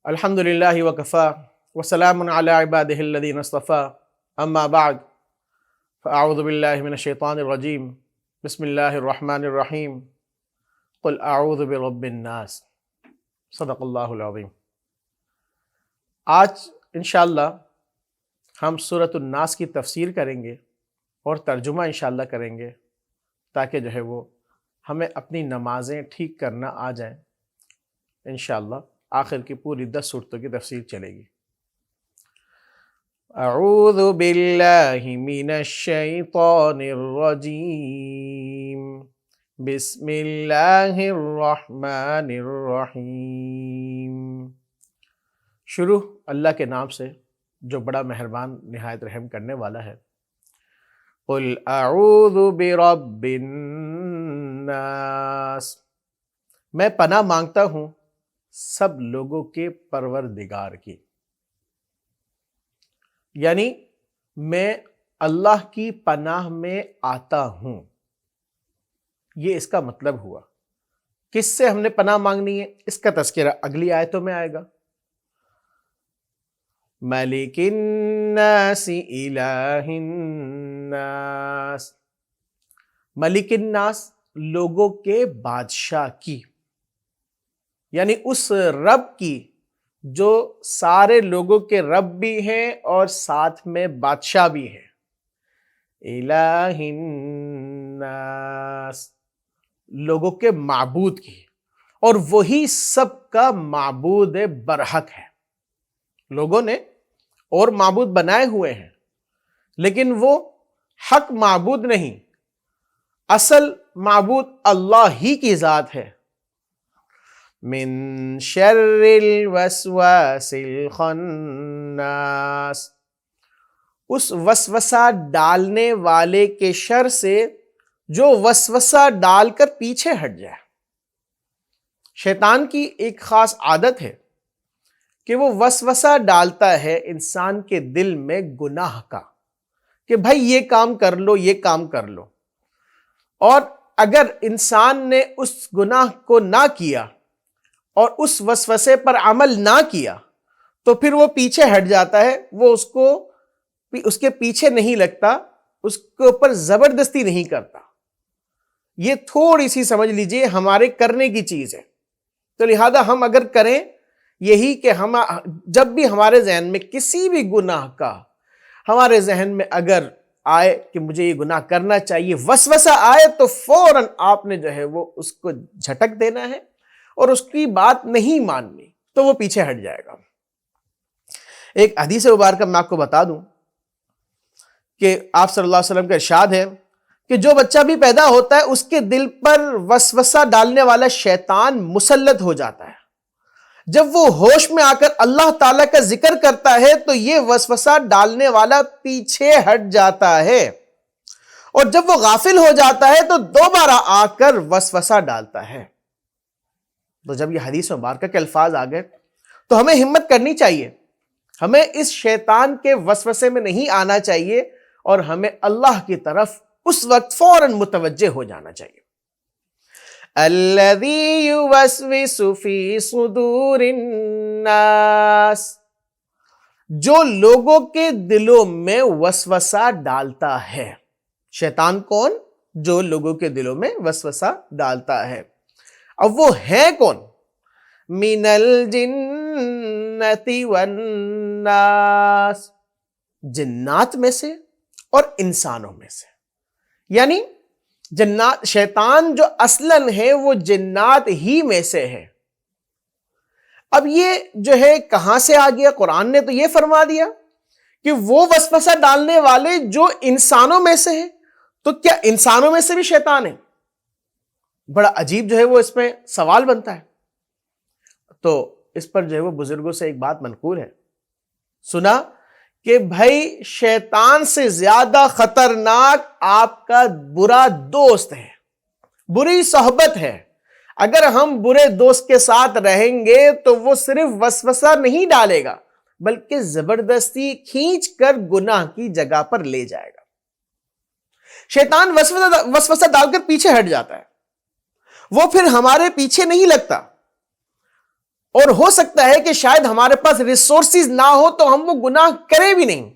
الحمد للہ وکفا وسلام علی عبادہ الذین اصطفا اما بعد فاعوذ باللہ من الشیطان الرجیم بسم اللہ الرحمن الرحیم قل اعوذ برب الناس صدق اللہ العظیم۔ آج انشاءاللہ ہم سورۃ الناس کی تفسیر کریں گے اور ترجمہ انشاءاللہ کریں گے تاکہ جو ہے وہ ہمیں اپنی نمازیں ٹھیک کرنا آ جائیں۔ انشاءاللہ آخر کی پوری 10 صورتوں کی تفسیر چلے گی۔ اعوذ باللہ من الشیطان الرجیم بسم اللہ الرحمن الرحیم۔ شروع اللہ کے نام سے جو بڑا مہربان نہایت رحم کرنے والا ہے۔ قل اعوذ برب الناس، میں پناہ مانگتا ہوں سب لوگوں کے پروردگار کی، یعنی میں اللہ کی پناہ میں آتا ہوں۔ یہ اس کا مطلب ہوا۔ کس سے ہم نے پناہ مانگنی ہے اس کا تذکرہ اگلی آیتوں میں آئے گا۔ ملک الناس الہ الناس، ملک الناس لوگوں کے بادشاہ کی، یعنی اس رب کی جو سارے لوگوں کے رب بھی ہیں اور ساتھ میں بادشاہ بھی ہیں۔ الہ الناس لوگوں کے معبود کی، اور وہی سب کا معبود برحق ہے۔ لوگوں نے اور معبود بنائے ہوئے ہیں لیکن وہ حق معبود نہیں، اصل معبود اللہ ہی کی ذات ہے۔ من شر الوسواس الخناس، اس وسوسہ ڈالنے والے کے شر سے جو وسوسہ ڈال کر پیچھے ہٹ جائے۔ شیطان کی ایک خاص عادت ہے کہ وہ وسوسہ ڈالتا ہے انسان کے دل میں گناہ کا، کہ بھائی یہ کام کر لو، یہ کام کر لو، اور اگر انسان نے اس گناہ کو نہ کیا اور اس وسوسے پر عمل نہ کیا تو پھر وہ پیچھے ہٹ جاتا ہے، وہ اس کے پیچھے نہیں لگتا، اس کے اوپر زبردستی نہیں کرتا۔ یہ تھوڑی سی سمجھ لیجئے ہمارے کرنے کی چیز ہے۔ تو لہذا ہم اگر کریں یہی کہ ہم جب بھی ہمارے ذہن میں کسی بھی گناہ کا ہمارے ذہن میں اگر آئے کہ مجھے یہ گناہ کرنا چاہیے، وسوسہ آئے تو فوراً آپ نے جو ہے وہ اس کو جھٹک دینا ہے اور اس کی بات نہیں ماننی، تو وہ پیچھے ہٹ جائے گا۔ ایک حدیث مبارکہ میں آپ کو بتا دوں کہ آپ صلی اللہ علیہ وسلم کا ارشاد ہے کہ جو بچہ بھی پیدا ہوتا ہے اس کے دل پر وسوسہ ڈالنے والا شیطان مسلط ہو جاتا ہے۔ جب وہ ہوش میں آ کر اللہ تعالیٰ کا ذکر کرتا ہے تو یہ وسوسہ ڈالنے والا پیچھے ہٹ جاتا ہے، اور جب وہ غافل ہو جاتا ہے تو دوبارہ آ کر وسوسہ ڈالتا ہے۔ تو جب یہ حدیث مبارکہ کے الفاظ آ گئے تو ہمیں ہمت کرنی چاہیے، ہمیں اس شیطان کے وسوسے میں نہیں آنا چاہیے، اور ہمیں اللہ کی طرف اس وقت فوراً متوجہ ہو جانا چاہیے۔ الذی یوسوس فی صدور الناس، جو لوگوں کے دلوں میں وسوسہ ڈالتا ہے۔ شیطان کون؟ جو لوگوں کے دلوں میں وسوسہ ڈالتا ہے۔ اب وہ ہے کون؟ من الجنۃ والناس، جنات میں سے اور انسانوں میں سے، یعنی جنات، شیطان جو اصلاً ہے وہ جنات ہی میں سے ہے۔ اب یہ جو ہے کہاں سے آ گیا؟ قرآن نے تو یہ فرما دیا کہ وہ وسوسہ ڈالنے والے جو انسانوں میں سے ہیں، تو کیا انسانوں میں سے بھی شیطان ہے؟ بڑا عجیب جو ہے وہ اس میں سوال بنتا ہے۔ تو اس پر جو ہے وہ بزرگوں سے ایک بات منقول ہے، سنا کہ بھائی شیطان سے زیادہ خطرناک آپ کا برا دوست ہے، بری صحبت ہے۔ اگر ہم برے دوست کے ساتھ رہیں گے تو وہ صرف وسوسہ نہیں ڈالے گا بلکہ زبردستی کھینچ کر گناہ کی جگہ پر لے جائے گا۔ شیطان وسوسہ ڈال کر پیچھے ہٹ جاتا ہے، وہ پھر ہمارے پیچھے نہیں لگتا، اور ہو سکتا ہے کہ شاید ہمارے پاس ریسورسز نہ ہو تو ہم وہ گناہ کریں بھی نہیں.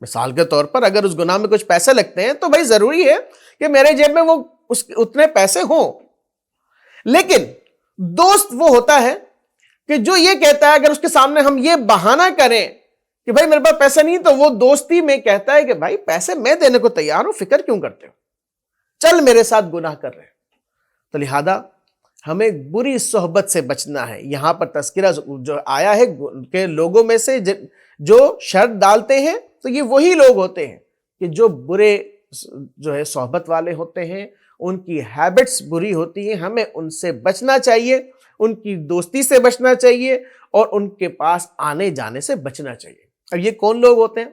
مثال کے طور پر اگر اس گناہ میں کچھ پیسے لگتے ہیں تو بھائی ضروری ہے کہ میرے جیب میں وہ اتنے پیسے ہوں. لیکن دوست وہ ہوتا ہے کہ جو یہ کہتا ہے، اگر اس کے سامنے ہم یہ بہانہ کریں کہ بھائی میرے پاس پیسے نہیں، تو وہ دوستی میں کہتا ہے کہ بھائی پیسے میں دینے کو تیار ہوں، فکر کیوں کرتے ہو، چل میرے ساتھ گناہ کر رہے ہیں. تو لہذا ہمیں بری صحبت سے بچنا ہے. یہاں پر تذکرہ جو آیا ہے کہ لوگوں میں سے جو شرط ڈالتے ہیں تو یہ وہی لوگ ہوتے ہیں کہ جو برے جو ہے صحبت والے ہوتے ہیں، ان کی ہیبٹس بری ہوتی ہیں. ہمیں ان سے بچنا چاہیے، ان کی دوستی سے بچنا چاہیے، اور ان کے پاس آنے جانے سے بچنا چاہیے. اب یہ کون لوگ ہوتے ہیں؟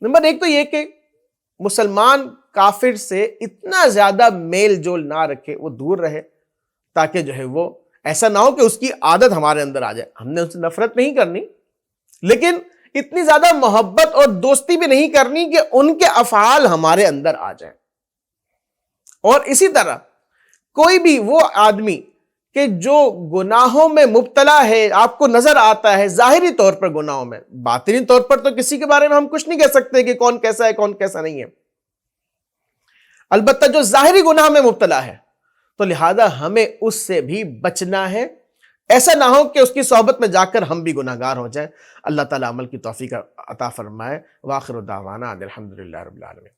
نمبر ایک تو یہ کہ مسلمان کافر سے اتنا زیادہ میل جول نہ رکھے، وہ دور رہے، تاکہ جو ہے وہ ایسا نہ ہو کہ اس کی عادت ہمارے اندر آ جائے. ہم نے ان سے نفرت نہیں کرنی، لیکن اتنی زیادہ محبت اور دوستی بھی نہیں کرنی کہ ان کے افعال ہمارے اندر آ جائیں. اور اسی طرح کوئی بھی وہ آدمی کہ جو گناہوں میں مبتلا ہے، آپ کو نظر آتا ہے ظاہری طور پر گناہوں میں، باطنی طور پر تو کسی کے بارے میں ہم کچھ نہیں کہہ سکتے کہ کون کیسا ہے کون کیسا نہیں ہے، البتہ جو ظاہری گناہ میں مبتلا ہے تو لہذا ہمیں اس سے بھی بچنا ہے. ایسا نہ ہو کہ اس کی صحبت میں جا کر ہم بھی گناہگار ہو جائیں. اللہ تعالیٰ عمل کی توفیق عطا فرمائے. وآخر دعوانا الحمدللہ رب العالمین.